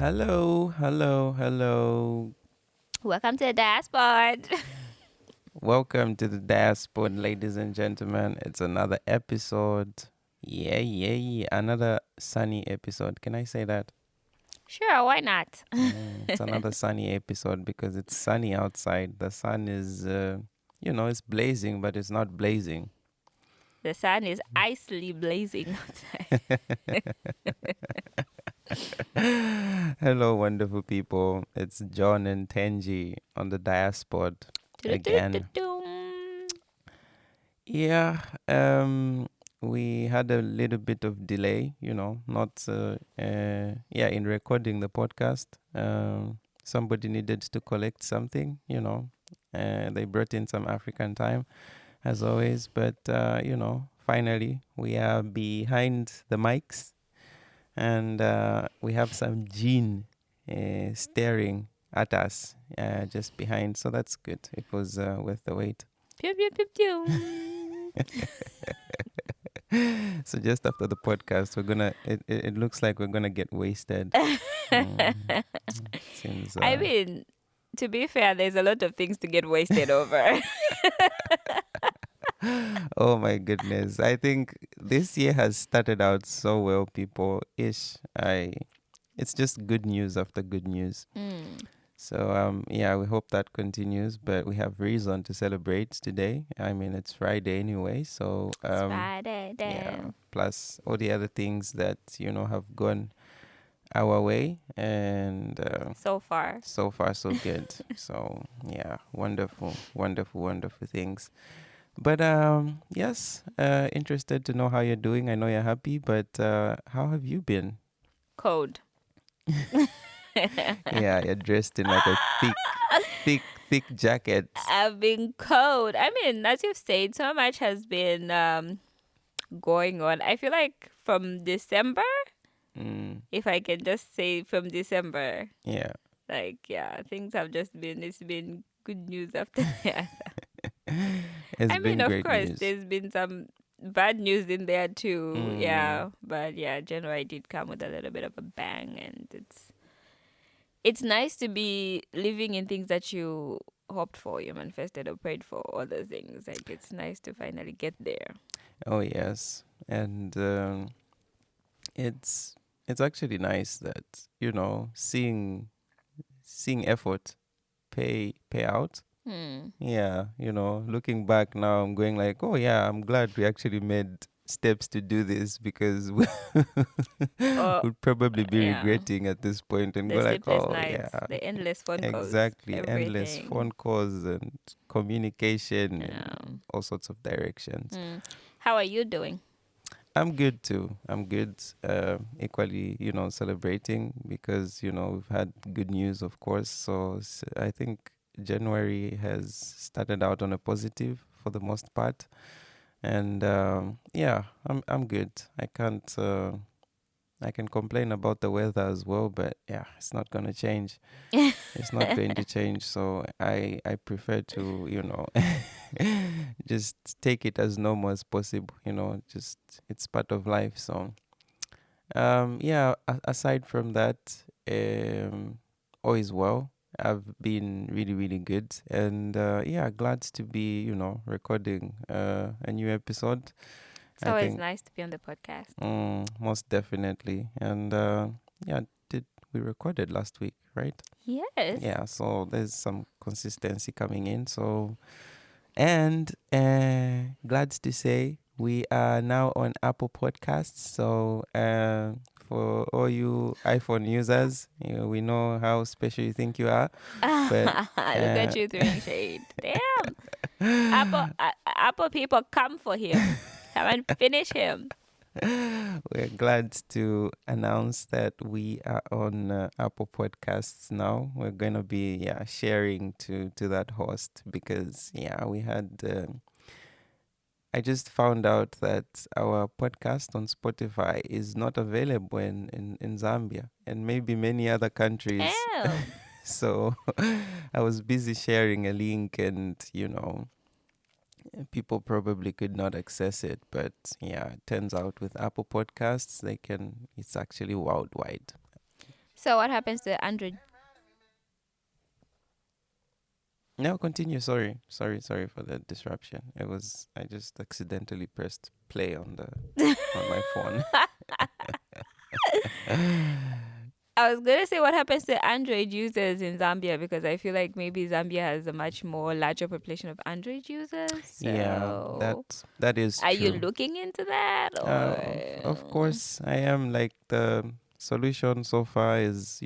Hello, hello, hello. Welcome to the Diaspod. Welcome to the Diaspod, ladies and gentlemen. It's another episode. Yeah. Another sunny episode. Can I say that? Sure, why not? It's another sunny episode because it's sunny outside. The sun is, it's blazing, but it's not blazing. The sun is icily blazing outside. Hello, wonderful people. It's John and Tenji on the Diaspod again. Do-do-do-do-doom. Yeah, we had a little bit of delay, not, in recording the podcast. Somebody needed to collect something, they brought in some African time, as always. But, finally, we are behind the mics and we have some gene staring at us just behind. So that's good. It was worth the wait. Pew, pew, pew, pew. So just after the podcast, it looks like we're gonna get wasted. Seems, I mean, to be fair, there's a lot of things to get wasted over. oh my goodness, I think this year has started out so well, people. It's just good news after good news. So we hope that continues, but we have reason to celebrate today. I mean, it's Friday anyway, so It's Friday, yeah, plus all the other things that have gone our way, and so far so so good. So yeah, wonderful things. But yes, interested to know how you're doing. I know you're happy, but how have you been? cold. Yeah, you're dressed in like a thick jacket. I've been cold. I mean, as you've said, so much has been going on. I feel like from December, if I can just say from December, Yeah. things have just been, it's been good news after that. It's I been mean, of great course, news. there's been some bad news in there too. Yeah, but yeah, January did come with a little bit of a bang, and it's nice to be living in things that you hoped for, you manifested or prayed for, other things. Like, it's nice to finally get there. Oh yes, and it's actually nice that seeing effort pay out. Yeah, looking back now, I'm going like, oh yeah, I'm glad we actually made steps to do this, because we'd probably be Yeah. regretting at this point and The go like, sleepless oh nights, yeah, the endless phone calls, exactly, endless everything. phone calls and communication Yeah. and all sorts of directions. How are you doing? I'm good too. I'm good. Equally, celebrating because, we've had good news, of course. So I think January has started out on a positive for the most part. And I'm good. I can complain about the weather as well, but yeah, it's not going to change. It's not going to change. So I prefer to, just take it as normal as possible, just it's part of life. So aside from that, all is well. I've been really, really good, and glad to be, recording a new episode. It's always nice to be on the podcast. Most definitely, and did we recorded last week, right? Yes. Yeah, so there's some consistency coming in. So, and glad to say we are now on Apple Podcasts. So for all you iPhone users, we know how special you think you are. But Look at you throwing shade. Damn. Apple people, come for him. Come and finish him. We're glad to announce that we are on Apple Podcasts now. We're going to be sharing to that host because we had I just found out that our podcast on Spotify is not available in Zambia and maybe many other countries. Damn. So I was busy sharing a link, and people probably could not access it, but it turns out with Apple Podcasts it's actually worldwide. So what happens to Android? No, continue. Sorry for the disruption. I just accidentally pressed play on the on my phone. I was gonna say what happens to Android users in Zambia because I feel like maybe Zambia has a much more larger population of Android users. Yeah, So that is are you true. looking into that Of or course, I am. Like, the solution so far is,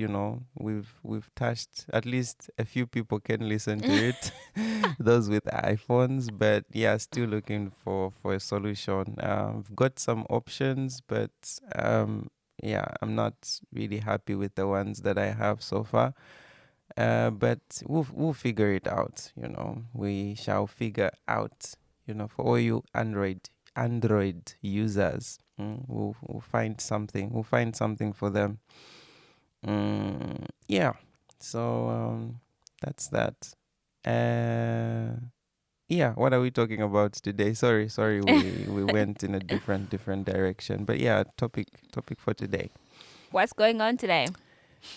we've touched, at least a few people can listen to it, those with iPhones. But yeah, still looking for a solution. I've got some options, but yeah, I'm not really happy with the ones that I have so far. But we'll figure it out. We shall figure out. For all you Android users, we'll find something. We'll find something for them. Yeah. So that's that. Yeah. What are we talking about today? Sorry. We went in a different direction. But yeah, topic for today. what's going on today?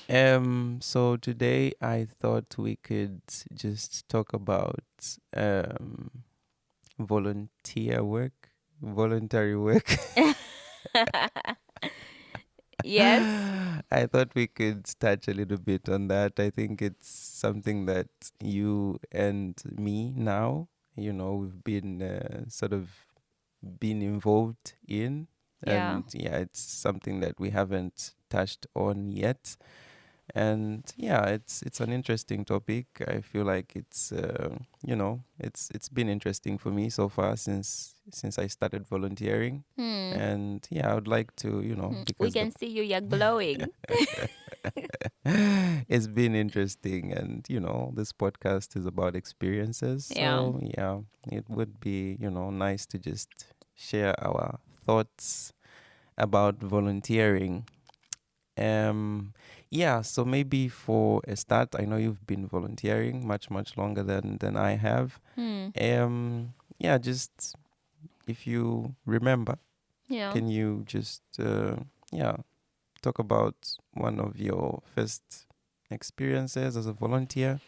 So today I thought we could just talk about volunteer work, voluntary work. Yes. I thought we could touch a little bit on that. I think it's something that you and me now, we've been sort of been involved in. Yeah. And yeah, it's something that we haven't touched on yet. And yeah, it's an interesting topic. I feel like it's been interesting for me so far since I started volunteering. Hmm. And yeah, I would like to, We because can see you. You're glowing. it's been interesting. And this podcast is about experiences, Yeah. so yeah, it would be, nice to just share our thoughts about volunteering. Yeah, so maybe for a start, I know you've been volunteering much longer than I have. Hmm. Yeah, just if you remember, Yeah. can you just yeah, talk about one of your first experiences as a volunteer?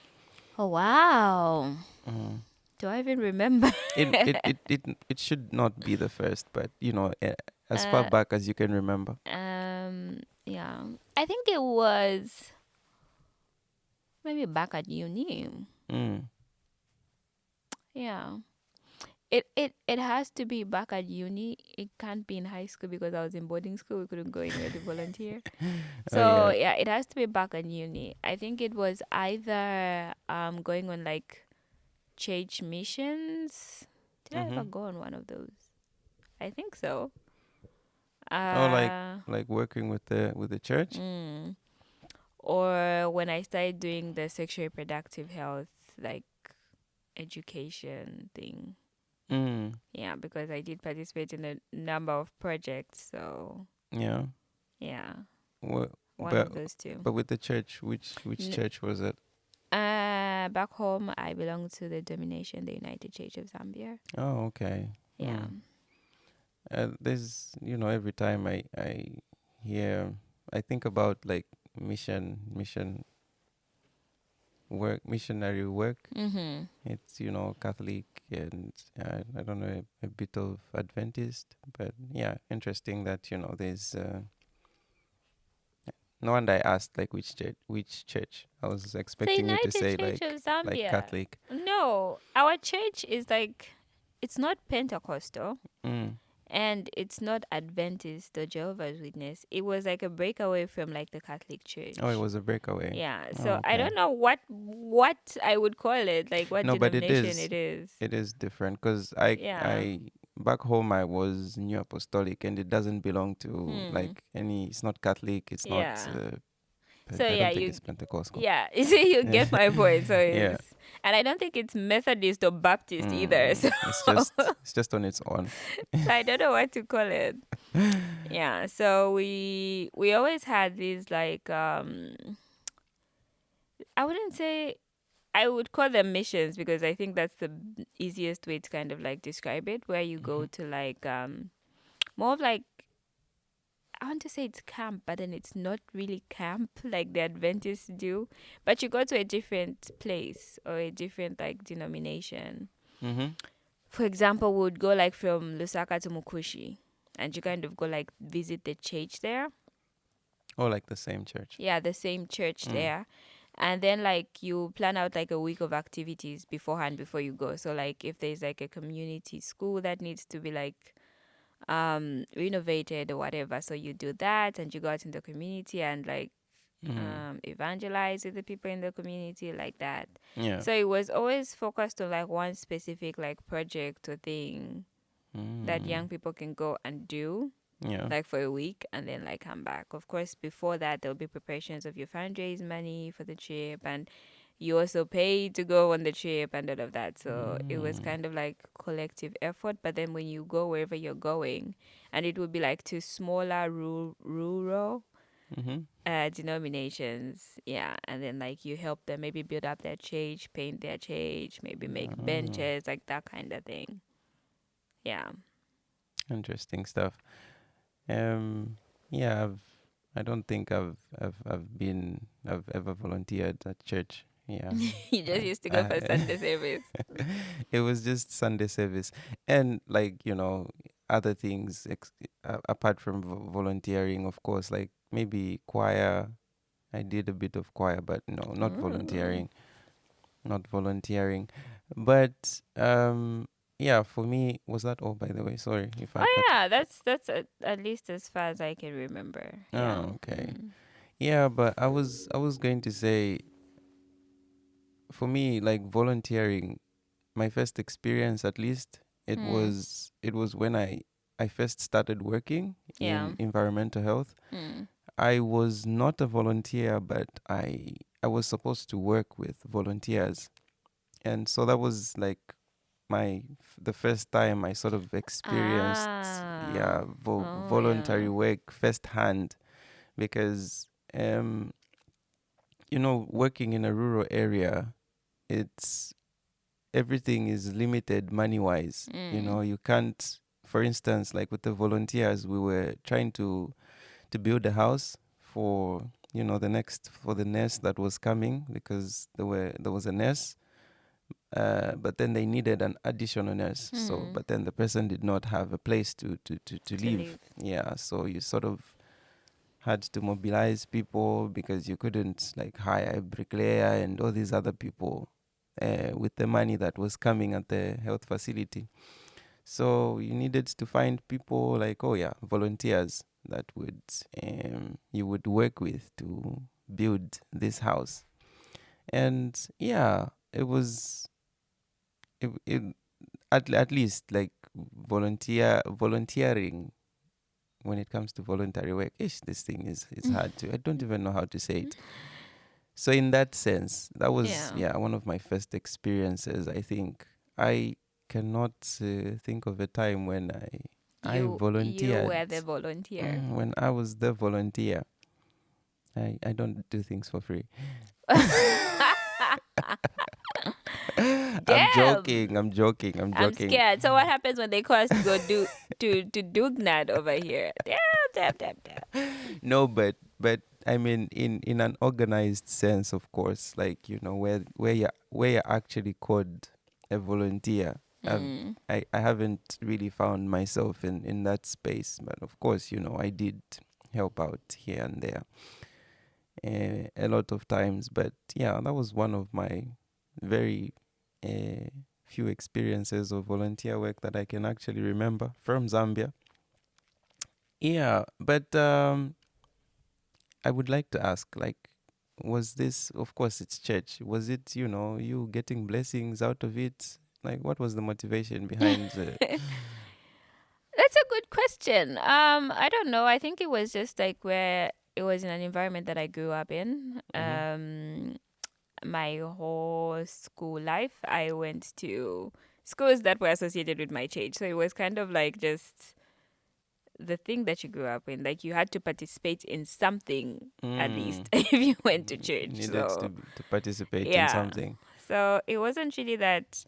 Oh wow. Mm. Do I even remember? It should not be the first, but as far uh, back as you can remember. yeah. I think it was maybe back at uni. Mm. Yeah. It has to be back at uni. It can't be in high school because I was in boarding school. We couldn't go anywhere to volunteer. Oh So yeah. yeah, it has to be back at uni. I think it was either going on like church missions. Did I ever Mm-hmm. go on one of those? I think so. Oh, like Uh working with the church. mm. Or when I started doing the sexual reproductive health like education thing. Mm. Yeah, because I did participate in a number of projects. So Yeah. yeah, Well, one but of those two. with the church, which N- church was it? back home, I belong to the Domination, the United Church of Zambia. Oh, okay. Yeah. There's, every time I hear, I think about like mission work, missionary work. Mhm. It's, Catholic, and I don't know, a bit of Adventist, but yeah, interesting that, there's no wonder I asked, like, which church. Which church? I was The expecting you to United say Church like of Zambia. Catholic. No, our church is like, it's not Pentecostal Mm. and it's not Adventist or Jehovah's Witness. It was like a breakaway from like the Catholic Oh, it Church. was a breakaway. Yeah, Oh, so I okay. don't know what I would call it, like what No, but denomination it is. it is different, because I Yeah. I back home I was New Apostolic, and it doesn't belong to Hmm. like any. It's not Catholic. It's not. Yeah. So I yeah, don't think you it's Pentecostal. yeah, you Yeah. get my point. So Yeah. it's, and I don't think it's Methodist or Baptist either. So, It's just on its own. so I don't know what to call it. Yeah. So we always had these like I wouldn't say, I would call them missions because I think that's the easiest way to kind of like describe it, where you go Mhm. to like more of like, I want to say it's camp, but then it's not really camp like the Adventists do. But you go to a different place or a different like denomination. Mm-hmm. For example, we would go like from Lusaka to Mukushi, and you kind of go like visit the church there. Or like the same church. Yeah, the same church Mm. there. And then like you plan out like a week of activities beforehand before you go. So like if there's like a community school that needs to be like renovated or whatever, so you do that and you go out in the community and like Mm. evangelize with the people in the community like that. Yeah. So it was always focused on like one specific like project or thing that Mm. young people can go and do Yeah. like for a week and then like come back. Of course, before that there'll be preparations of your fundraise money for the trip, and you also pay to go on the trip and all of that. So it was Mm. kind of like collective effort. But then when you go wherever you're going, and it would be like to smaller rural Mm-hmm. denominations, yeah, and then like you help them maybe build up their church, paint their church, maybe make Oh, benches, like that kind of thing. Yeah. interesting stuff. Yeah, I don't think I've ever volunteered at church. Yeah. You just used to go for Sunday service. It was just Sunday service, and like other things apart from volunteering, of course, like maybe choir. I did a bit of choir, but no, not Ooh. volunteering, not volunteering. But yeah, for me, was that all? By the way, sorry if I Oh cut. yeah, that's at least as far as I can remember. Yeah. Oh, okay. Mm. Yeah, but I was going to say, for me, like volunteering, my first experience, at least, it Mm. was it was when I first started working Yeah. in environmental health. Mm. I was not a volunteer, but I was supposed to work with volunteers, and so that was like the first time I sort of experienced, Ah. yeah, Oh voluntary yeah. work firsthand, because um working in a rural area, it's everything is limited money wise. Mm. You can't, for instance, like with the volunteers, we were trying to build a house for the nurse that was coming, because there was a nurse, but then they needed an additional nurse. So, Mm. but then the person did not have a place to To live. live. Yeah, so you sort of had to mobilize people, because you couldn't like hire a bricklayer and all these other people with the money that was coming at the health facility. So you needed to find people like, oh yeah, volunteers that would you would work with to build this house. And yeah, it was it at least like volunteering, when it comes to voluntary work. This thing is hard to. I don't even know how to say it. So in that sense, that was, Yeah. yeah, one of my first experiences. I think I cannot think of a time when I You volunteered. were the volunteer. When I was the volunteer, I don't do things for free. I'm Damn. joking. I'm joking. I'm I'm joking. scared. So what happens when they call us to go do to Dugnad over here? Damn, damn, damn, damn. No, but I mean, in an organized sense, of course, like where you're actually called a volunteer. Mm. I haven't really found myself in that space, but of course, I did help out here and there a lot of times. But yeah, that was one of my very uh, few experiences of volunteer work that I can actually remember from Zambia. Yeah, but I would like to ask, like, was this, of course, it's church. Was it, you getting blessings out of it? Like, what was the motivation behind That's a good question. I don't know. I think it was just like where it was in an environment that I grew up in. Mm-hmm. My whole school life, I went to schools that were associated with my church. So it was kind of like just the thing that you grew up in. Like you had to participate in something at least if you went to church. Needed So to participate in yeah. something? So it wasn't really that.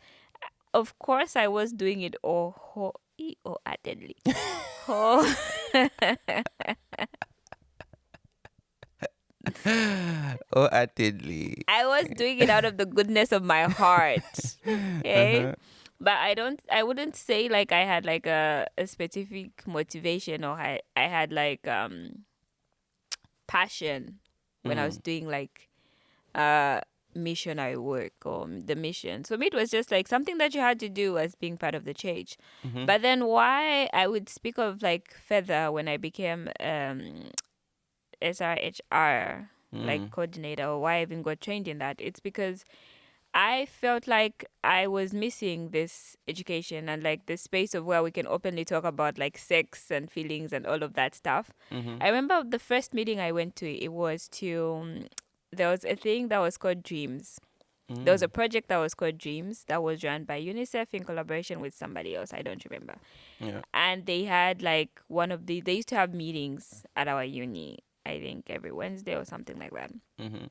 Of course, I was doing it all wholeheartedly. Whole Oh, attendly. I was doing it out of the goodness of my heart. Okay. Uh-huh. But I wouldn't say like I had like a specific motivation, or I had like passion when I was Mm. doing like uh missionary work or the mission. So me, it was just like something that you had to do as being part of the church. Mm-hmm. But then why I would speak of like further when I became SRHR like Mm. coordinator, or why I even got trained in that, it's because I felt like I was missing this education and like the space of where we can openly talk about like sex and feelings and all of that stuff. Mm-hmm. I remember the first meeting I went to, it was to, there was a thing that was called Dreams. There was a Mm. project that was called Dreams that was run by UNICEF in collaboration with somebody else. I don't remember. Yeah. And they had like they used to have meetings at our uni, I think every Wednesday or something like that. Mm-hmm.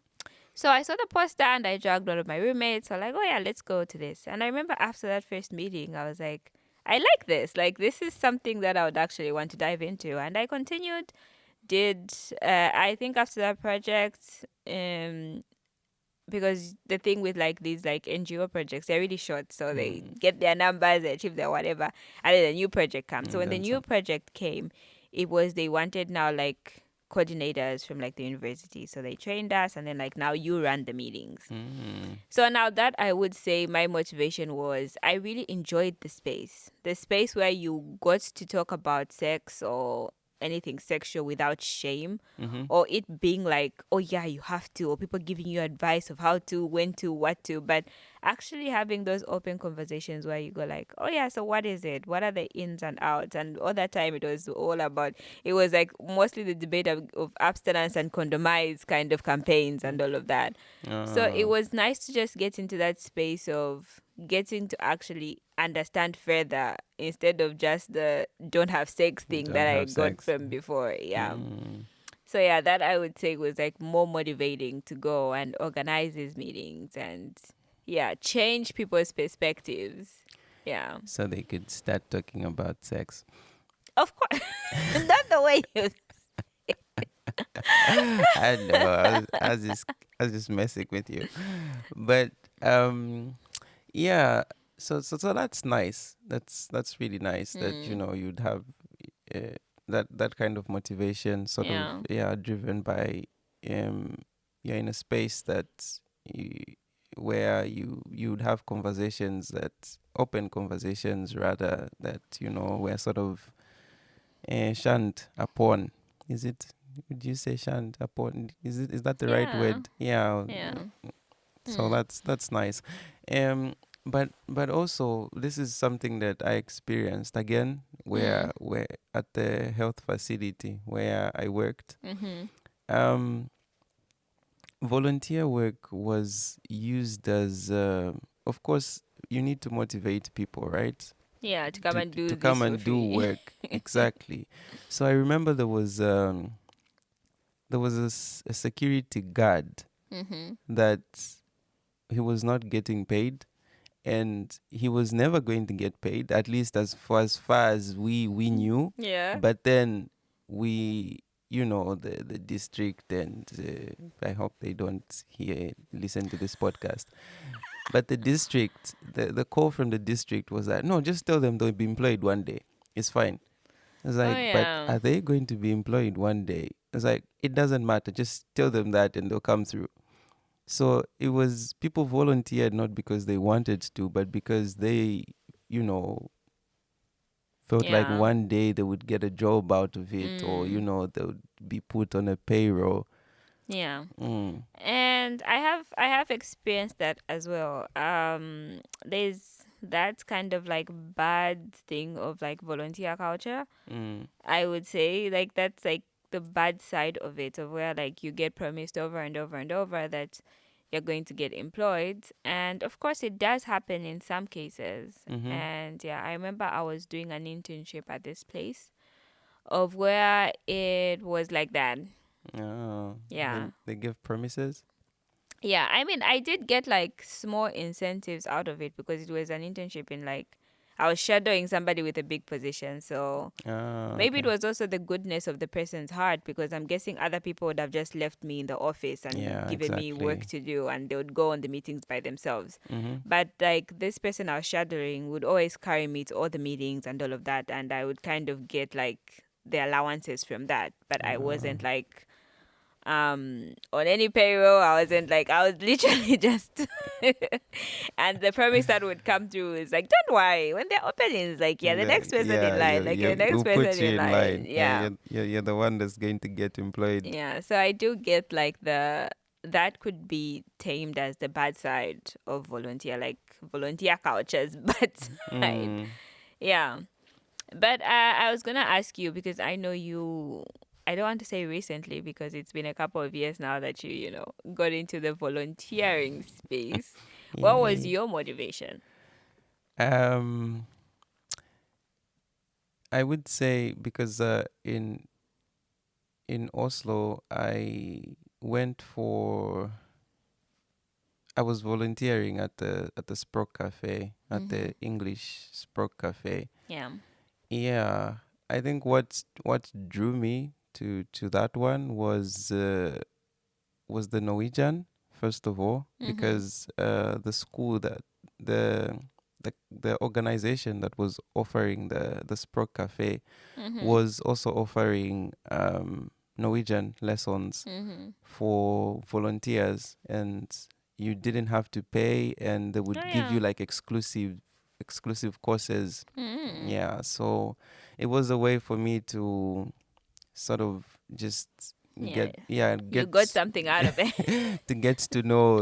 So I saw the poster and I dragged one of my roommates. So like, oh yeah, let's go to this. And I remember after that first meeting, I was like, I like this. Like, this is something that I would actually want to dive into. And I continued, I think after that project, because the thing with like these like NGO projects, they're really short. So they Mm. get their numbers, they achieve their whatever, and then a new project comes. So And when the then new some. project came, it was they wanted now like coordinators from like the university. So they trained us, and then like now you run the meetings. Mm. So now that I would say my motivation was I really enjoyed the space where you got to talk about sex or anything sexual without shame, Mm-hmm. or it being like, oh yeah, you have to, or people giving you advice of how to, when to, what to, but actually having those open conversations where you go like, oh yeah, so what is it? What are the ins and outs? And all that time it was all about, it was like mostly the debate of abstinence and condomize kind of campaigns and all of that. So it Oh, was nice to just get into that space of getting to actually understand further instead of just the don't have sex you thing that don't I have got sex. from before. Yeah. Mm. So yeah, that I would say was like more motivating to go and organize these meetings and yeah, change people's perspectives. Yeah. So they could start talking about sex. Of course. Not the way you I know. I was just messing with you, but um, yeah. So that's nice. That's really nice that you'd have uh, that kind of motivation, sort of, yeah. yeah, driven by um, you're in a space that you, where you'd have conversations, that open conversations, rather, that were sort of shunned upon. Is it? Would you say shunned upon? Is that the right Yeah. word? Yeah. Yeah. So that's nice. But also, this is something that I experienced again, where at the health facility where I worked. Mm-hmm. Um, Volunteer work was used as, of course, you need to motivate people, right? Yeah, to come To and do to come this for and do free. work, exactly. So I remember there was a security guard Mm-hmm. that he was not getting paid, and he was never going to get paid, at least as far as we knew. Yeah. But then we, the district, and I hope they don't listen to this podcast. But the district, the call from the district was that, no, just tell them they'll be employed one day. It's fine. It's Oh like, but yeah. are they going to be employed one day? It's like, it doesn't matter. Just tell them that and they'll come through. So it was, people volunteered not because they wanted to, but because they, you know, felt like Yeah. one day they would get a job out of it, or, Mm. they would be put on a payroll. Yeah. Mm. And I have experienced that as well. There's that kind of like bad thing of like volunteer culture. Mm. I would say like that's like the bad side of it, of where like you get promised over and over and over that you're going to get employed, and of course it does happen in some cases. Mm-hmm. And yeah, I remember I was doing an internship at this place of where it was like that. Oh, Yeah. they give promises. Yeah, I mean, I did get like small incentives out of it because it was an internship in like I was shadowing somebody with a big position. So maybe it Okay. was also the goodness of the person's heart, because I'm guessing other people would have just left me in the office and Yeah, given me work exactly. to do, and they would go on the meetings by themselves. Mm-hmm. But like this person I was shadowing would always carry me to all the meetings and all of that, and I would kind of get like the allowances from that. But I Uh, wasn't like on any payroll. I wasn't like, I was literally just and the promise that would come through is like, don't worry, when they're openings, like, yeah, the next person in yeah, line, like, you're the next you person put you in in line. line. Yeah, Yeah. you're the one that's going to get employed. Yeah. So I do get like that could be tamed as the bad side of volunteer, like volunteer cultures, bad side. Mm, Yeah. But I was gonna ask you, because I know you. I don't want to say recently, because it's been a couple of years now that you know got into the volunteering space. What was yay. your motivation? Um, I would say because in Oslo, I was volunteering at the Sprock Cafe, at Mm-hmm. the English Sprock Cafe. Yeah. Yeah, I think what drew me to that one was the Norwegian, first of all, Mm-hmm. because the school that the the organization that was offering the Sprock Cafe Mm-hmm. was also offering Norwegian lessons Mm-hmm. for volunteers, and you didn't have to pay, and they Oh would give yeah. you like exclusive courses. Mm-hmm. Yeah, so it was a way for me to sort of just Yeah. get You got something out of it. to get to know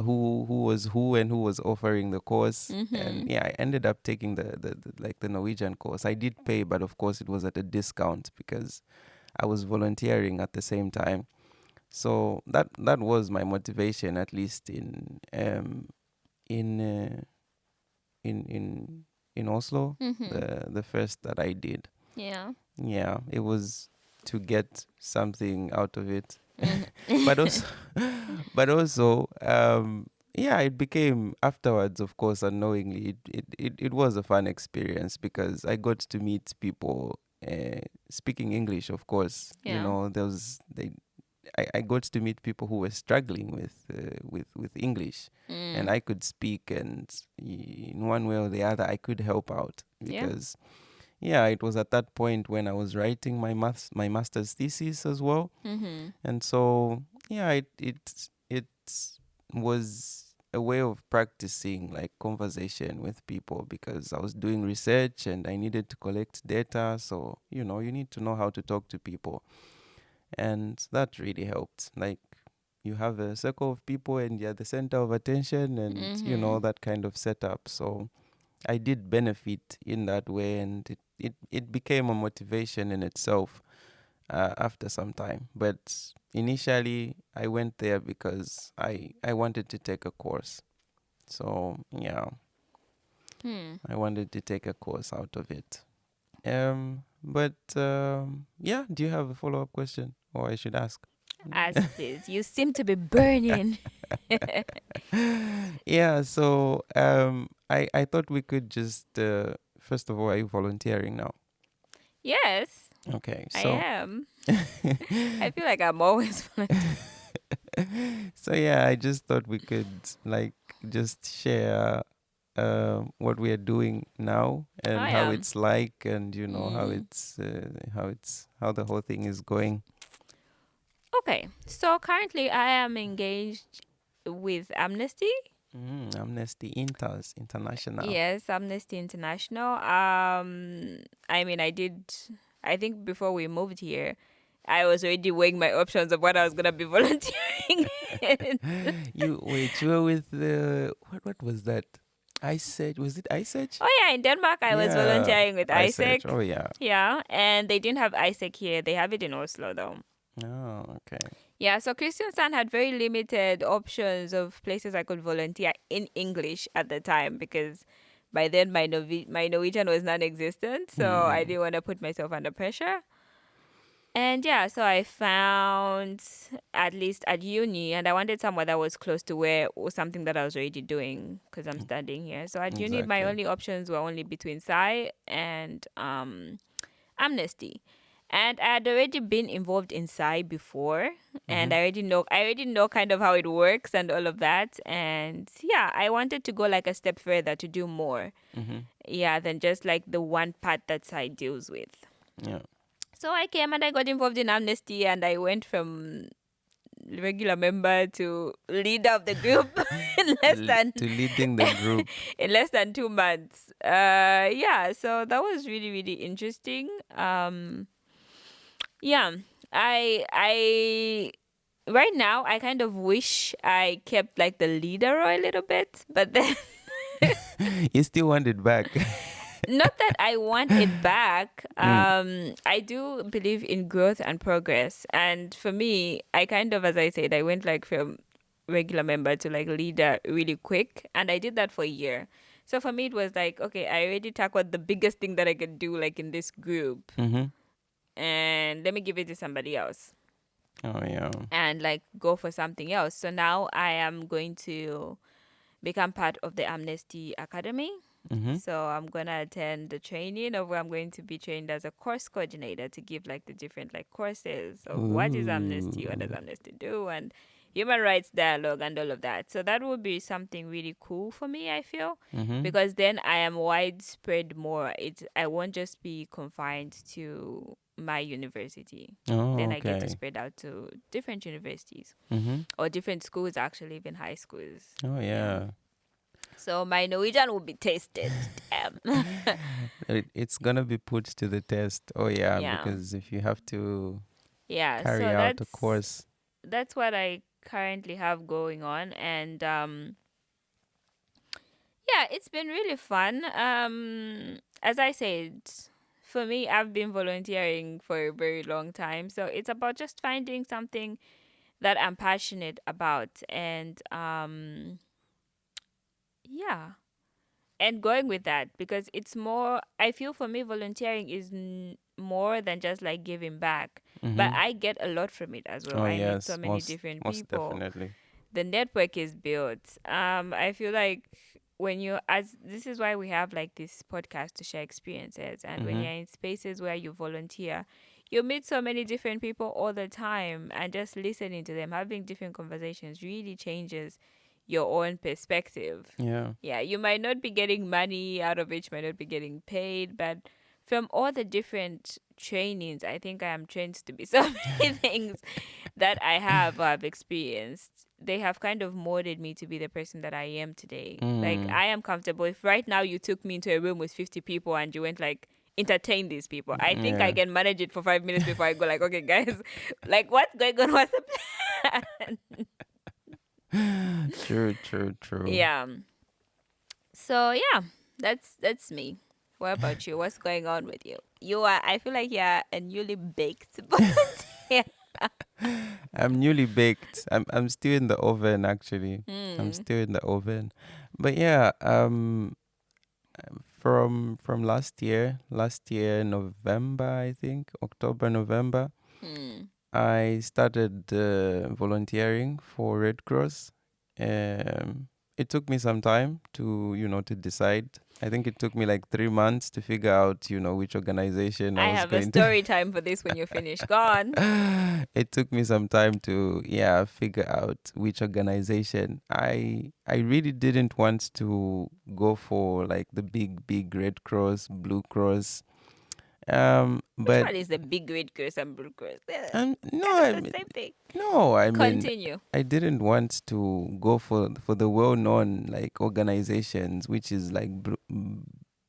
who was who and who was offering the course. And Mm-hmm. yeah, I ended up taking the like the Norwegian course. I did pay, but of course it was at a discount because I was volunteering at the same time. So that was my motivation, at least in uh, in Oslo, Mm-hmm. the first that I did. Yeah. Yeah, it was to get something out of it. But Mm-hmm. also but also yeah, it became afterwards, of course, unknowingly it was a fun experience because I got to meet people speaking English, of course. You Yeah. know, there was I got to meet people who were struggling with English, and Mm. I could speak, and in one way or the other I could help out Yeah. because yeah, it was at that point when I was writing my master's thesis as well. Mm-hmm. And so yeah, it was a way of practicing like conversation with people because I was doing research and I needed to collect data. So, you know, you need to know how to talk to people. And that really helped. Like you have a circle of people and you're the center of attention and you Mm-hmm. know that kind of setup. So I did benefit in that way, and it became a motivation in itself after some time. But initially, I went there because I wanted to take a course. So yeah, Hmm. I wanted to take a course out of it. But yeah, do you have a follow up question, or I should ask? Ask, please. You seem to be burning. Yeah. So I thought we could just first of all, are you volunteering now? Yes, Okay. I So. am. I feel like I'm always volunteering. So yeah, I just thought we could like just share what we are doing now I and how am. it's like, and you know Mm. how the whole thing is going. Okay, so currently I am engaged with Amnesty. Amnesty International. Yes, Amnesty International. I mean, I think before we moved here, I was already weighing my options of what I was gonna be volunteering in. You wait, you were with the what was that? Was it iSearch? Oh yeah, in Denmark I was Yeah, volunteering with iSearch. ISEC. Oh yeah. Yeah, and they didn't have ISEC here. They have it in Oslo though. Oh okay. Yeah, so Kristiansand had very limited options of places I could volunteer in English at the time, because by then my Norwegian was non-existent, so I Mm. didn't want to put myself under pressure. And yeah, so I found at least at uni, and I wanted somewhere that was close to where was something that I was already doing because I'm studying here. So at uni, my Exactly. only options were only between Psy and Amnesty. And I had already been involved in Psy before, Mm-hmm. and I already know kind of how it works and all of that. And yeah, I wanted to go like a step further to do more, Mm-hmm. yeah, than just like the one part that Psy deals with. Yeah. So I came and I got involved in Amnesty, and I went from regular member to leader of the group in less than To leading the group. in less than 2 months. Yeah, so that was really really interesting. Yeah, I right now I kind of wish I kept like the leader role a little bit, but then You still want it back. not that I want it back. Mm. I do believe in growth and progress. And for me, I kind of, as I said, I went like from regular member to like leader really quick. And I did that for a year. So for me, it was like, okay, I already tackled the biggest thing that I could do like in this group. Mm-hmm. And let me give it to somebody else Oh yeah. and like go for something else. So now I am going to become part of the Amnesty Academy. Mm-hmm. So I'm gonna attend the training of where I'm going to be trained as a course coordinator to give like the different like courses of what is Amnesty, what does Ooh. Amnesty do, and human rights dialogue and all of that. So that would be something really cool for me, I feel, Mm-hmm. because then I am widespread more. I won't just be confined to my university. Oh, Then I get to okay. spread out to different universities Mm-hmm. or different schools, actually, even high schools. Oh Yeah. yeah. So my Norwegian will be tested. Damn. It's gonna be put to the test. Oh yeah, Yeah. because if you have to Yeah. carry So out a that's course. that's what I currently have going on, and yeah, it's been really fun. As I said, for me, I've been volunteering for a very long time, so it's about just finding something that I'm passionate about, and yeah, and going with that, because it's more, I feel for me volunteering is more than just like giving back, but Mm-hmm. I get a lot from it as well. Oh I meet so yes, many most different most people, definitely. the network is built. I feel like when you, as this is why we have like this podcast to share experiences, and when Mm-hmm. you're in spaces where you volunteer, you meet so many different people all the time, and just listening to them having different conversations really changes your own perspective. Yeah. Yeah, you might not be getting money out of it, you might not be getting paid, but from all the different trainings, I think I am trained to be so many things that I have experienced. They have kind of molded me to be the person that I am today. Like, Mm. I am comfortable. If right now you took me into a room with 50 people and you went like, entertain these people, I think I Yeah. can manage it for 5 minutes before I go like, okay guys, like what's going on, what's the plan? True, true, true. Yeah. So yeah, that's me. What about you? What's going on with you? You are. I feel like you're a newly baked volunteer. I'm newly baked. I'm still in the oven actually. I'm Hmm. still in the oven. But yeah, from last year November, I think, October, November, Hmm. I started volunteering for Red Cross. Um, it took me some time to decide. I think it took me like 3 months to figure out, which organization I I was have a going to. story time for this when you're finished. Go on. It took me some time to, yeah, figure out which organization. I really didn't want to go for like the big Red Cross, Blue Cross. Which But one is the big red curse and blue curse? no, Kind of I the mean, same thing. no, I mean, Continue. I didn't want to go for the well-known like organizations, which is like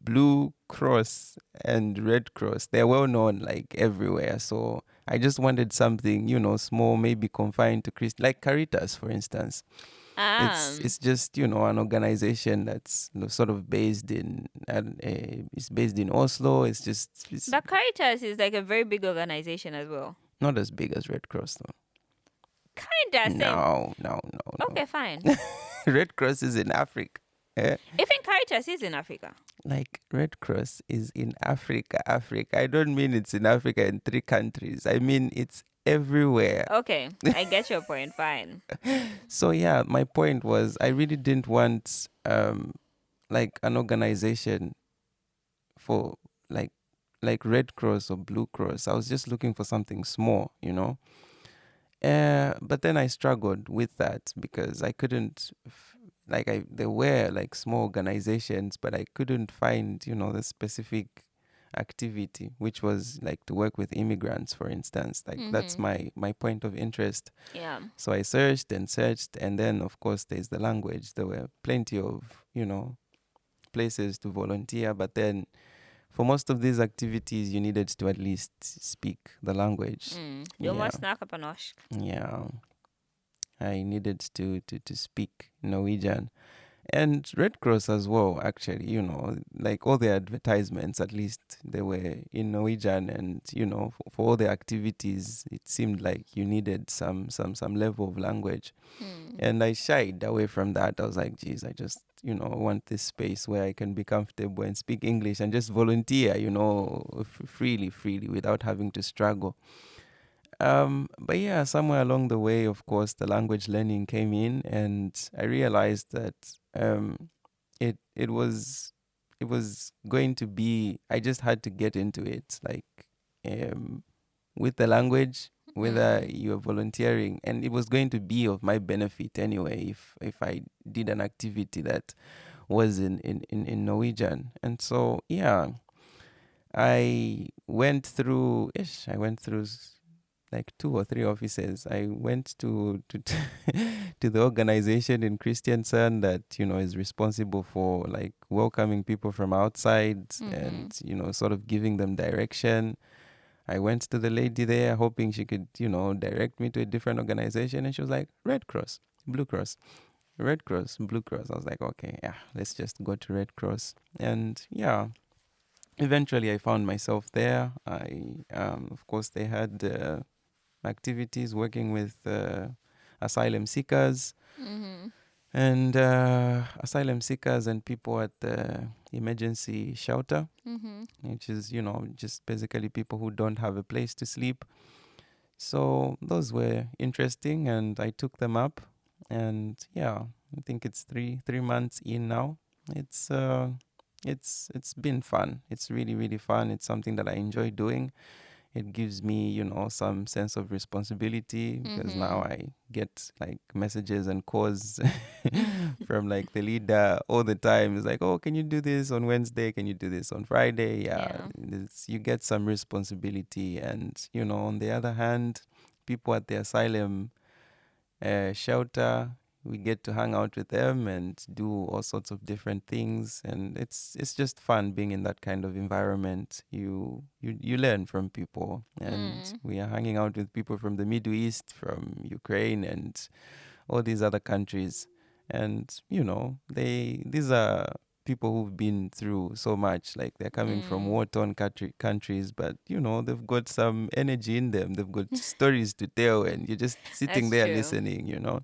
Blue Cross and Red Cross. They're well known like everywhere. So I just wanted something, small, maybe confined to Christ, like Caritas, for instance. Um, It's just an organization that's sort of based in it's based in Oslo. It's but Caritas is like a very big organization as well. not as big as Red Cross though. Kinda same. No, no, no, Okay, fine. no. Red Cross is in Africa. Even Caritas is in Africa. Like Red Cross is in Africa, Africa. I don't mean it's in Africa in 3 countries. I mean it's everywhere. Okay, I get your point. Fine. So yeah, my point was I really didn't want like an organization for like Red Cross or Blue Cross. I was just looking for something small, you know. But then I struggled with that because I couldn't like I there were like small organizations, but I couldn't find, you know, the specific activity, which was like to work with immigrants, for instance. Like that's my point of interest. Yeah. So I searched and searched, and then of course there's the language. There were plenty of, you know, places to volunteer, but then for most of these activities you needed to at least speak the language. You Yeah. must snack up an osh. Yeah. I needed to speak Norwegian. And Red Cross as well, actually, you know, like all the advertisements, at least they were in Norwegian, and you know, for all the activities, it seemed like you needed some level of language. And I shied away from that. I was like, geez, I just, you know, want this space where I can be comfortable and speak English and just volunteer, you know, freely without having to struggle. But yeah, somewhere along the way, of course, the language learning came in, and I realized that it was going to be. I just had to get into it, like with the language, whether you're volunteering, and it was going to be of my benefit anyway if I did an activity that was in Norwegian. And so yeah, I went through. I went through like 2 or 3 offices. I went to to the organization in Christiansand that, you know, is responsible for like welcoming people from outside and, you know, sort of giving them direction. I went to the lady there hoping she could, you know, direct me to a different organization, and she was like, Red Cross, Blue Cross. Red Cross, Blue Cross. I was like, okay, yeah, let's just go to Red Cross. And yeah, eventually I found myself there. Of course, they had activities working with asylum seekers and asylum seekers and people at the emergency shelter, which is, you know, just basically people who don't have a place to sleep. So those were interesting, and I took them up. And yeah, I think it's three months in now. It's been fun. It's really fun. It's something that I enjoy doing. It gives me, you know, some sense of responsibility because now I get like messages and calls from like the leader all the time. It's like, oh, can you do this on Wednesday? Can you do this on Friday? Yeah. You get some responsibility. And, you know, on the other hand, people at the asylum shelter, we get to hang out with them and do all sorts of different things, and it's just fun being in that kind of environment. You learn from people, and we are hanging out with people from the Middle East, from Ukraine, and all these other countries. And you know, these are people who've been through so much. Like they're coming from war-torn countries, but you know, they've got some energy in them. They've got stories to tell, and you're just sitting there listening, you know.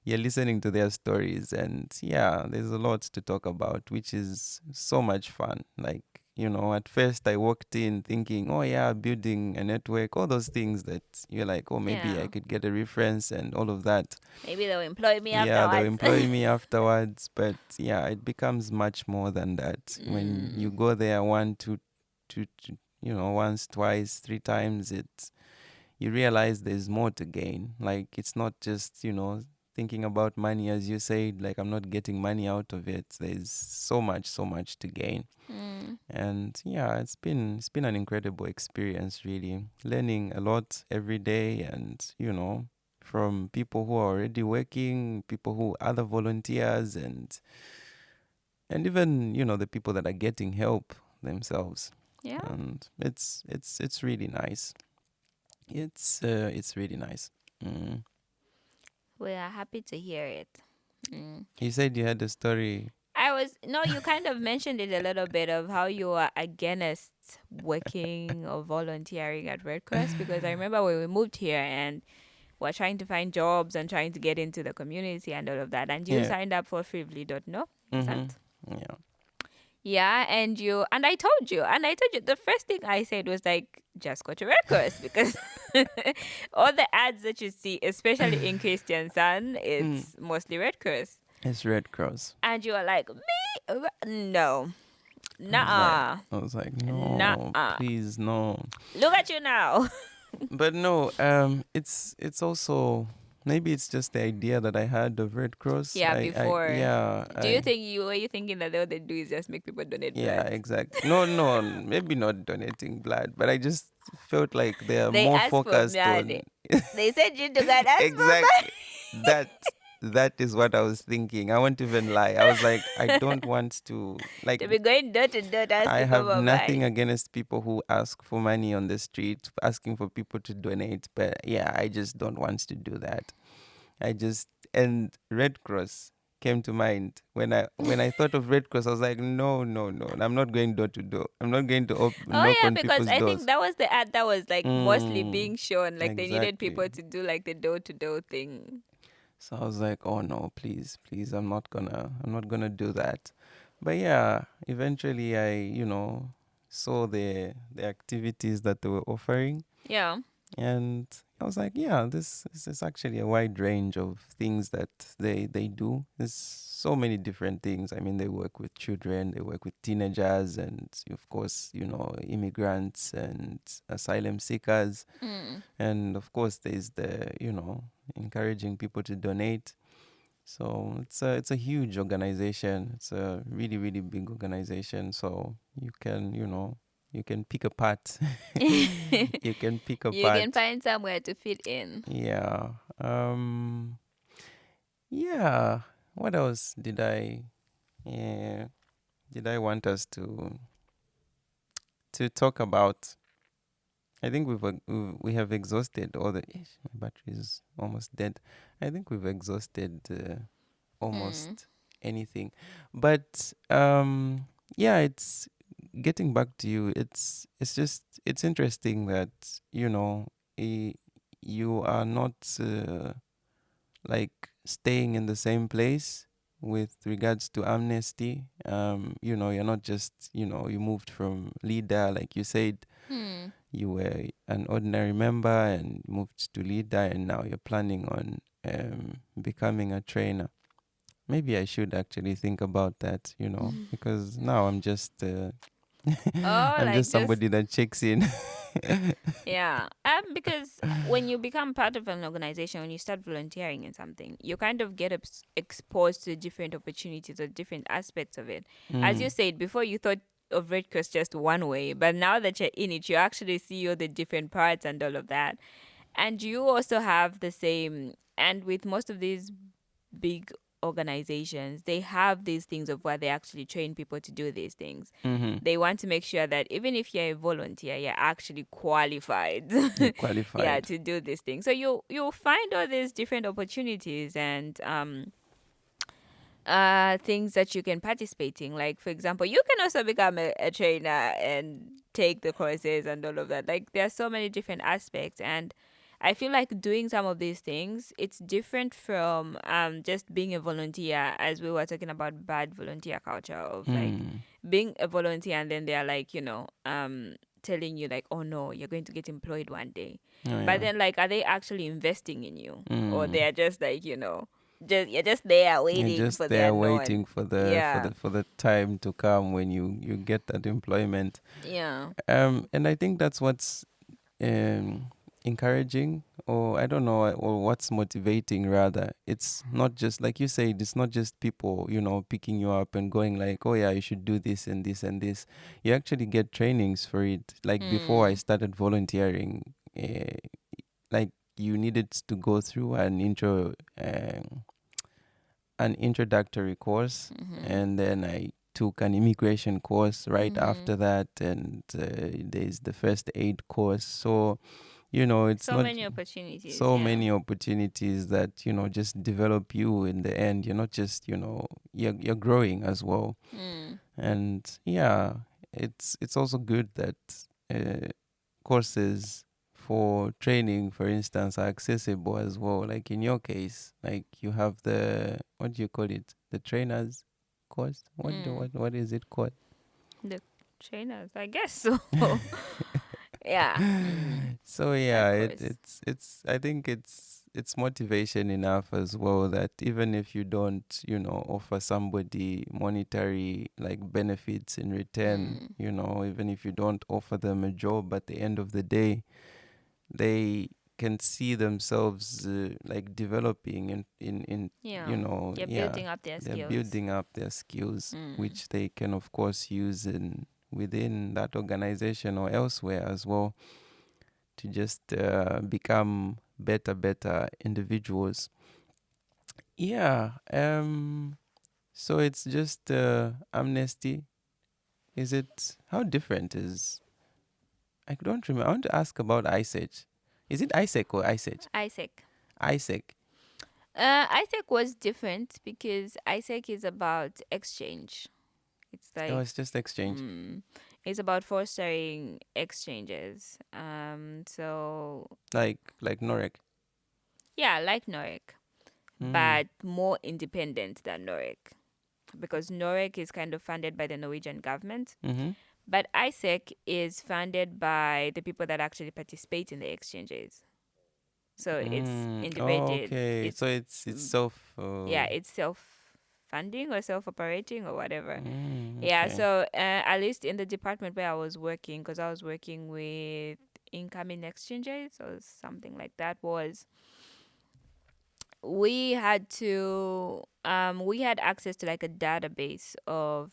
You're listening to their stories, and yeah, there's a lot to talk about, which is so much fun. Like, you know, at first I walked in thinking, oh yeah, building a network, all those things that you're like, oh, maybe I could get a reference and all of that. Maybe they'll employ me afterwards. Yeah, they'll employ me afterwards. But yeah, it becomes much more than that. When you go there you know, once, twice, 3 times, you realize there's more to gain. Like, it's not just, you know, thinking about money, as you said. Like, I'm not getting money out of it. There's so much to gain. And yeah, it's been an incredible experience, really, learning a lot every day. And you know, from people who are already working, people who are other volunteers, and even, you know, the people that are getting help themselves. And it's really nice. It's really nice. We are happy to hear it. You said you had a story. You kind of mentioned it a little bit of how you are against working or volunteering at Red Cross, because I remember when we moved here and we're trying to find jobs and trying to get into the community and all of that, and you signed up for Frivly, no? Mm-hmm. Yeah. Yeah, and I told you the first thing I said was like, just go to Red Cross because all the ads that you see, especially in Christian Sun, Mm. it's mostly Red Cross. It's Red Cross. And you are like, me? No. I was like, Nuh-uh. no, Nuh-uh. please, no. Look at you now. But no, it's also maybe it's just the idea that I had of Red Cross. Yeah, before. Do you I think were you thinking that all they do is just make people donate yeah, blood? exactly. No, no, maybe not donating blood, but I just felt like they are They more asked for focused money. on They said you to God ask for money. exactly that. That is what I was thinking. I won't even lie. I was like, I don't want to like. To be going door to door to ask I people have for nothing money. against people who ask for money on the street, asking for people to donate. But yeah, I just don't want to do that. And Red Cross came to mind when I thought of Red Cross. I was like, no, no, no. I'm not going door to door. I'm not going to Oh knock yeah, on because people's I think doors. that was the ad that was like mostly Mm, being shown. Like they needed exactly. people to do like the door to door thing. So I was like, oh no, please, please, I'm not gonna do that. But yeah, eventually I saw the activities that they were offering, Yeah. and I was like, yeah, this is actually a wide range of things that they do. There's so many different things. I mean, they work with children, they work with teenagers, and of course, immigrants and asylum seekers. Mm. And of course, there's the encouraging people to donate. So it's a huge organization. It's a really, really big organization. So you can pick apart. You can pick You can apart. find somewhere to fit in. Yeah. Yeah. What else did I want us to talk about? I think we have exhausted all the. My battery is almost dead. I think we've exhausted Mm. almost anything, but yeah, it's getting back to you. It's interesting that eh, you are not like staying in the same place with regards to Amnesty. You're not just you moved from leader, like you said. Hmm. You were an ordinary member and moved to leader, and now you're planning on becoming a trainer. Maybe I should actually think about that, because now I'm just Oh, I'm like just just somebody that checks in. yeah. Because when you become part of an organization, when you start volunteering in something, you kind of get exposed to different opportunities or different aspects of it. As you Mm, said before, you thought of Red Cross just one way, but now that you're in it, you actually see all the different parts and all of that. And you also have the same, and with most of these big organizations, they have these things of where they actually train people to do these things. mm-hmm. They want to make sure that even if you're a volunteer, you're actually qualified. You're Yeah, qualified. to do this thing. So you'll find all these different opportunities and things that you can participate in. Like for example, you can also become a trainer and take the courses and all of that. Like there are so many different aspects, and I feel like doing some of these things, it's different from just being a volunteer, as we were talking about bad volunteer culture of like Mm. being a volunteer and then they're like, telling you like, oh no, you're going to get employed one day. Oh But yeah. then like, are they actually investing in you? Or Mm. they're just like, just you're just there You're waiting just for the there unknown. waiting for the for Yeah. the for the time to come when you get that employment. Yeah. And I think that's what's um, encouraging, or I don't know, or what's motivating rather. It's not just like you said, it's not just people, picking you up and going like, oh yeah, you should do this and this and this. You actually get trainings for it. Like before I Mm. started volunteering, like you needed to go through an introductory course, Mm-hmm. and then I took an immigration course right Mm-hmm. after that, and there's the first aid course. So it's So not many opportunities, so yeah. many opportunities that just develop you in the end. You're not just you're growing as well. Mm. And yeah, it's also good that uh, courses for training, for instance, are accessible as well. Like in your case, like you have the, what do you call it, the trainers course. What is it called? The trainers, I guess so. Yeah. So That yeah, course. it's I think it's motivation enough as well that even if you don't, offer somebody monetary like benefits in return, Mm. even if you don't offer them a job, at the end of the day, they can see themselves like developing in Yeah. You're yeah, building up their they're skills. building up their skills, Mm. which they can of course use in within that organization or elsewhere as well, to just become better individuals. Yeah. So it's just Amnesty. Is it, how different is, I don't remember. I want to ask about ISEC. Is it ISEC or ISEC? ISEC. ISEC. ISEC was different because ISEC is about exchange. It's Oh, like, it's just exchange. mm, it's about fostering exchanges. So Like Norek. yeah, like Norek, Mm. but more independent than Norek because Norek is kind of funded by the Norwegian government. Mm-hmm. But ISEC is funded by the people that actually participate in the exchanges. So it's Oh, individual. okay. It's So it's mm, self. yeah, it's self-funding or self-operating or whatever. Yeah. Okay. So at least in the department where I was working, because I was working with incoming exchanges or something like that, was we had access to like a database of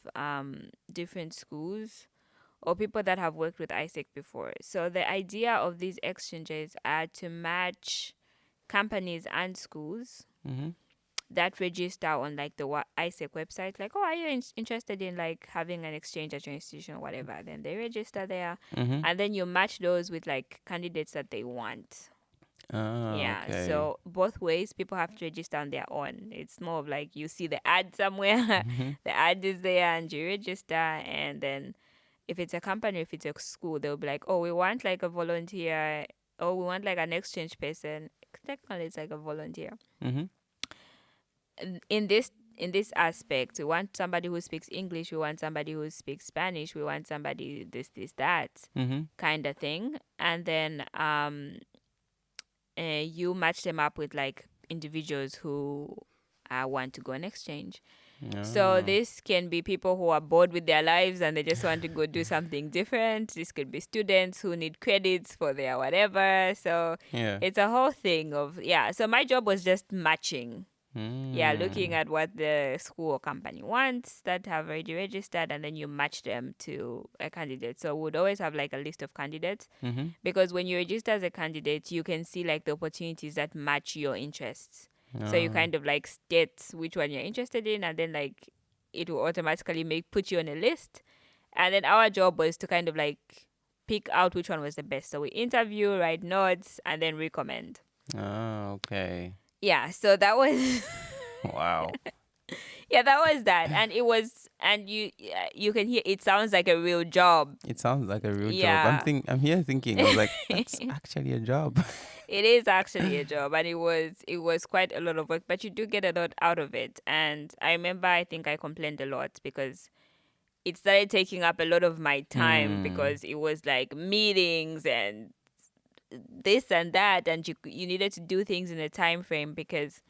different schools or people that have worked with ISEC before. So the idea of these exchanges are to match companies and schools Mm-hmm. that register on like the ISEC website. Like, oh, are you interested in like having an exchange at your institution or whatever? Then they register there, Mm-hmm. and then you match those with like candidates that they want. Ah, Yeah, okay. so both ways, people have to register on their own. It's more of like you see the ad somewhere, Mm-hmm. the ad is there, and you register, and then if it's a company, if it's a school, they'll be like, oh, we want like a volunteer, or we want like an exchange person. Technically, it's like a volunteer. Mm-hmm. In this aspect, we want somebody who speaks English, we want somebody who speaks Spanish, we want somebody this that Mm-hmm. kind of thing, and then you match them up with like individuals who want to go on exchange. So Ah, this can be people who are bored with their lives and they just want to go do something different. This could be students who need credits for their whatever. So yeah. it's a whole thing of, yeah. So my job was just matching. Yeah, looking Mm. at what the school or company wants that have already registered, and then you match them to a candidate. So we'd always have like a list of candidates, Mm-hmm. because when you register as a candidate, you can see like the opportunities that match your interests. So you Ah. kind of like state which one you're interested in, and then like it will automatically put you on a list. And then our job was to kind of like pick out which one was the best. So we interview, write notes, and then recommend. Ah, okay. Yeah, so that was Wow. yeah, that was that, and it was, and you can hear it sounds like a real job. It sounds like a real job. Yeah. I'm here thinking, I was like, that's actually a job. It is actually a job, and it was quite a lot of work, but you do get a lot out of it. And I remember, I think I complained a lot because it started taking up a lot of my time, Hmm. because it was like meetings and this and that, and you needed to do things in a time frame, because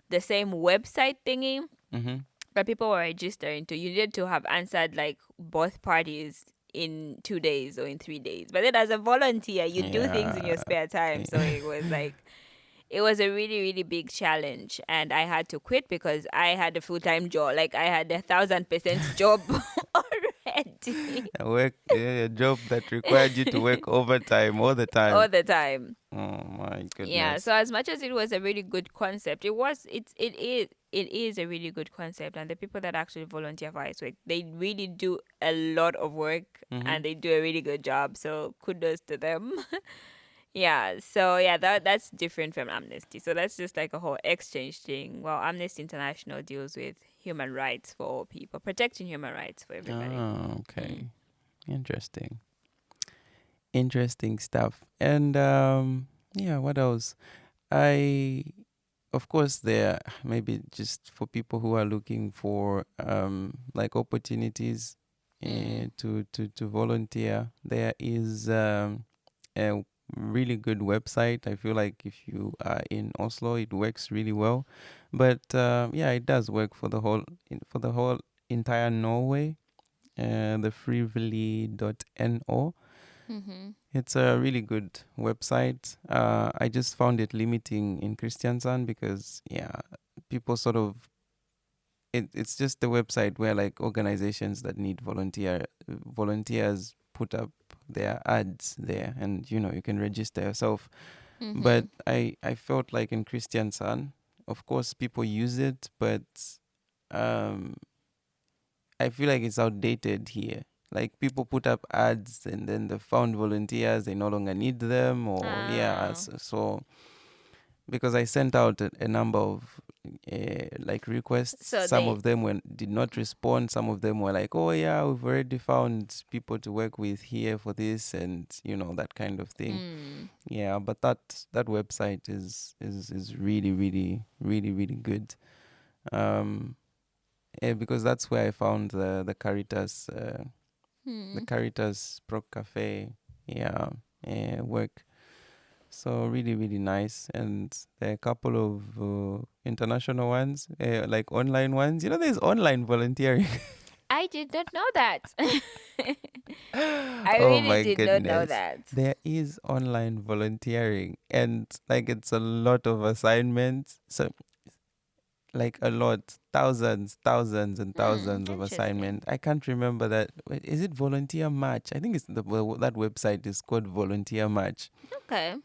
the same website thingy Mm-hmm. that people were registering to, you needed to have answered like both parties in 2 days or in 3 days. But then as a volunteer, you do things in Yeah. your spare time. So it was like, it was a really, really big challenge. And I had to quit because I had a full time job. Like I had 1,000% job already. A job that required you to work overtime all the time. All the time. Oh my Yeah. goodness. So as much as it was a really good concept, it is a really good concept, and the people that actually volunteer for ICE work, they really do a lot of work Mm-hmm. and they do a really good job. So kudos to them. Yeah. So yeah, that's different from Amnesty. So that's just like a whole exchange thing. Well, Amnesty International deals with human rights for all people, protecting human rights for everybody. Oh, Mm. okay. Interesting. Interesting stuff. And yeah, what else? I of course, there maybe just for people who are looking for like opportunities to volunteer. There is a really good website. I feel like if you are in Oslo, it works really well. But yeah, it does work for the for the whole entire Norway. The frivillig.no. Mm-hmm. It's a really good website. I just found it limiting in Kristiansand because, yeah, people sort of, it's just a website where like organizations that need volunteers put up their ads there, and you can register yourself. Mm-hmm. But I felt like in Kristiansand, of course, people use it, but um, I feel like it's outdated here. Like people put up ads and then the found volunteers, they no longer need them, or yeah. Ah. So because I sent out a number of like requests, So some they. of them did not respond. Some of them were like, "Oh yeah, we've already found people to work with here for this," and that kind of thing. Mm. Yeah, but that website is really really really really good. Um, because that's where I found the Hmm. Caritas Pro Cafe, yeah, work. So really, really nice. And there are a couple of international ones, like online ones. There's online volunteering. I did not know that. I Oh really my did not know goodness. that. There is online volunteering, and like it's a lot of assignments. So like a lot, thousands and thousands of Interesting. assignments. I can't remember that. Wait, is it Volunteer Match? I think it's that website is called Volunteer Match. Okay.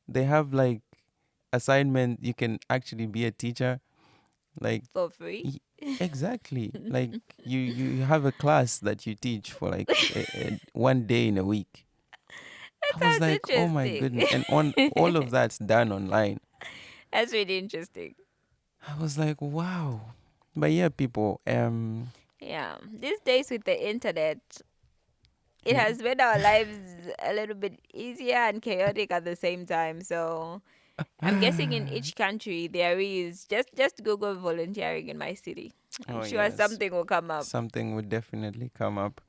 They have like assignment. You can actually be a teacher. Like For free. y- exactly. Like you have a class that you teach for like one day in a week. That I was sounds like, oh my interesting. goodness, and on all of that's done online. That's really interesting. I was like, wow. But yeah, people. Yeah. These days with the internet, it Yeah. has made our lives a little bit easier and chaotic at the same time. So I'm guessing in each country there is just Google volunteering in my city. I'm Oh sure yes, something will come up. something would definitely come up.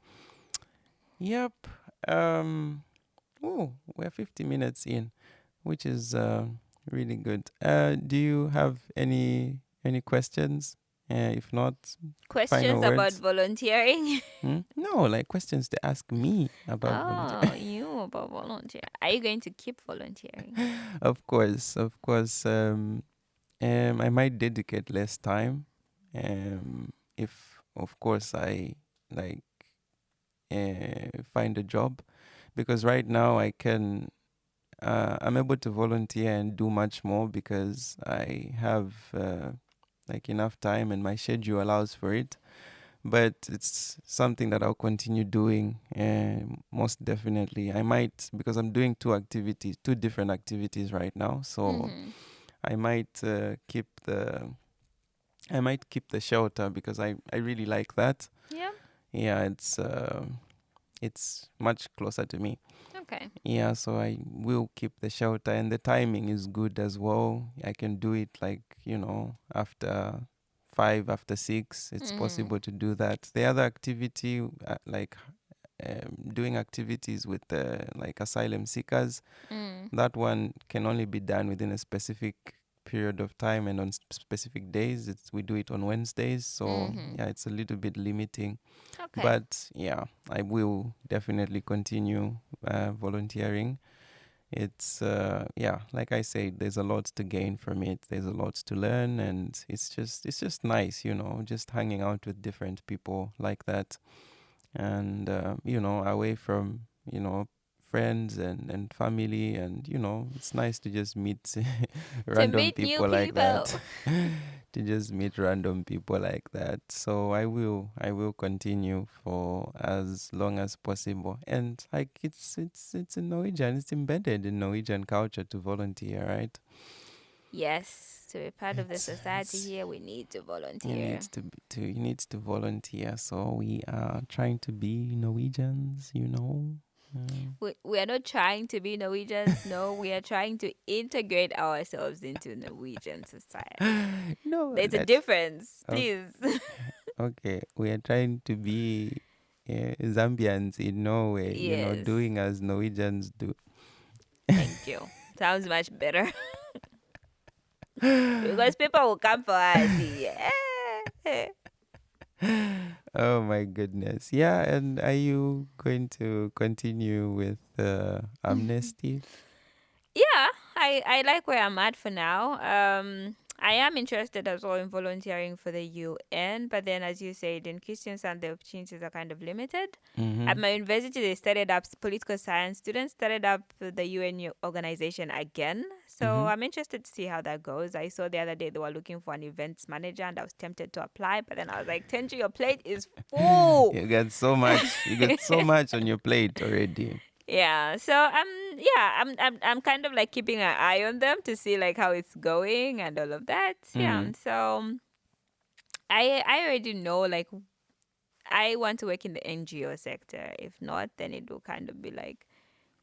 Yep. Um. Oh, we're 50 minutes in, which is really good. Do you have any questions? If not, final Questions about words. volunteering? No, like questions to ask me about volunteer. Oh, you about volunteer. Are you going to keep volunteering? Of course, of course. I might dedicate less time. If of course I like find a job, because right now I'm able to volunteer and do much more because I have like enough time and my schedule allows for it. But it's something that I'll continue doing. Most definitely, I might, because I'm doing two different activities right now. So Mm-hmm. I might keep the shelter because I really like that. Yeah. Yeah, it's much closer to me. Okay. Yeah, so I will keep the shelter, and the timing is good as well. I can do it like, after 5, after 6. It's Mm-hmm. possible to do that. The other activity, like doing activities with like asylum seekers, Mm. that one can only be done within a specific period of time and on specific days. We do it on Wednesdays, so Mm-hmm. yeah, it's a little bit limiting. Okay. But yeah, I will definitely continue volunteering. It's yeah, like I said, there's a lot to gain from it. There's a lot to learn, and it's just nice, just hanging out with different people like that, and away from friends and family, and it's nice to just meet To random meet new people like that. people. To just meet random people like that. So I will continue for as long as possible. And like it's in Norwegian, it's embedded in Norwegian culture to volunteer, right? Yes, to be part of the society It's here, we need to you volunteer. needs to volunteer. So we are trying to be Norwegians. We are not trying to be Norwegians. No, we are trying to integrate ourselves into Norwegian society. No, There's a let's. difference, please. Okay, we are trying to be Zambians in Norway, Yes. doing as Norwegians do. Thank you. Sounds much better. Because people will come for us. Yeah. Oh my goodness. Yeah, and are you going to continue with Amnesty? Yeah, I like where I'm at for now. I am interested as well in volunteering for the UN, but then, as you said, in Christiansand, the opportunities are kind of limited. At Mm-hmm. my university, they started up political science students started up the UN organization again. So Mm-hmm. I'm interested to see how that goes. I saw the other day they were looking for an events manager, and I was tempted to apply, but then I was like, Tenji, your plate is full. You got so much. You got so much on your plate already. Yeah, so I'm kind of like keeping an eye on them to see like how it's going and all of that. Yeah, Mm. so I already know like I want to work in the NGO sector. If not, then it will kind of be like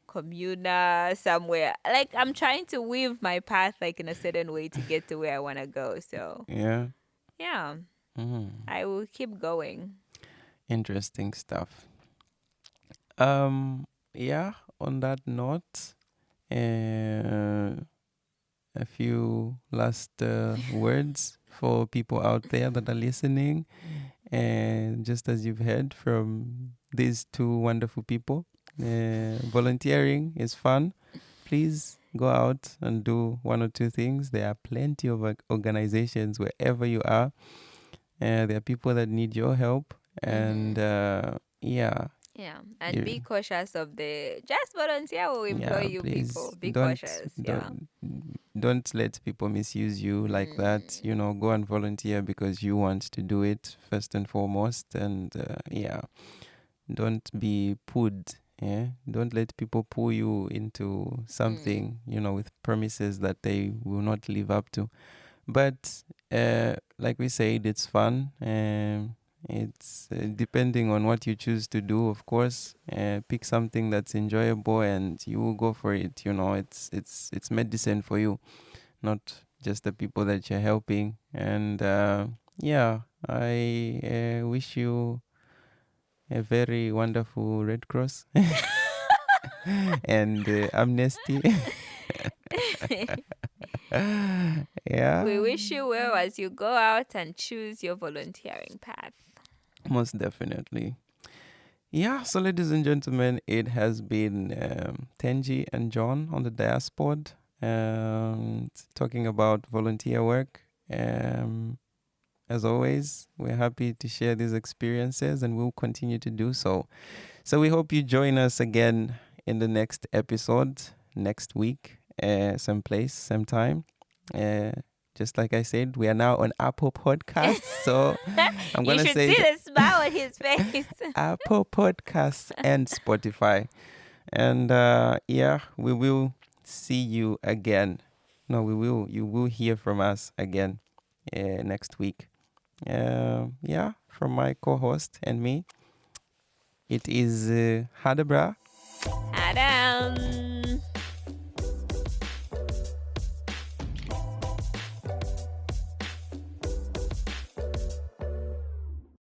communer somewhere. Like I'm trying to weave my path like in a certain way to get to where I want to go. So Yeah. yeah, Mm. I will keep going. Interesting stuff. Yeah, on that note, a few last words for people out there that are listening. And just as you've heard from these two wonderful people, volunteering is fun. Please go out and do one or two things. There are plenty of organizations wherever you are. There are people that need your help. And yeah, Yeah, and you, be cautious of the just volunteer will employ yeah, you please people. Be don't cautious. Yeah. don't don't let people misuse you like that. Go and volunteer because you want to do it first and foremost. And yeah, don't be pulled. Yeah, don't let people pull you into something, with promises that they will not live up to. But like we said, it's fun. It's depending on what you choose to do, of course. Pick something that's enjoyable, and you will go for it. It's medicine for you, not just the people that you're helping. And yeah, I wish you a very wonderful Red Cross and Amnesty. We Yeah, wish you well as you go out and choose your volunteering path. most definitely. Yeah, so ladies and gentlemen, it has been Tenji and John on the Diaspod, talking about volunteer work. As always, we're happy to share these experiences, and we'll continue to do so. So we hope you join us again in the next episode next week, same place, same time. Uh, just like I said, we are now on Apple Podcasts. So I'm You going to should say see the smile on his face. Apple Podcasts and Spotify. And yeah, we will see you again. No, we will. You will hear from us again next week. Yeah, from my co-host and me, it is Hadebra. Adam.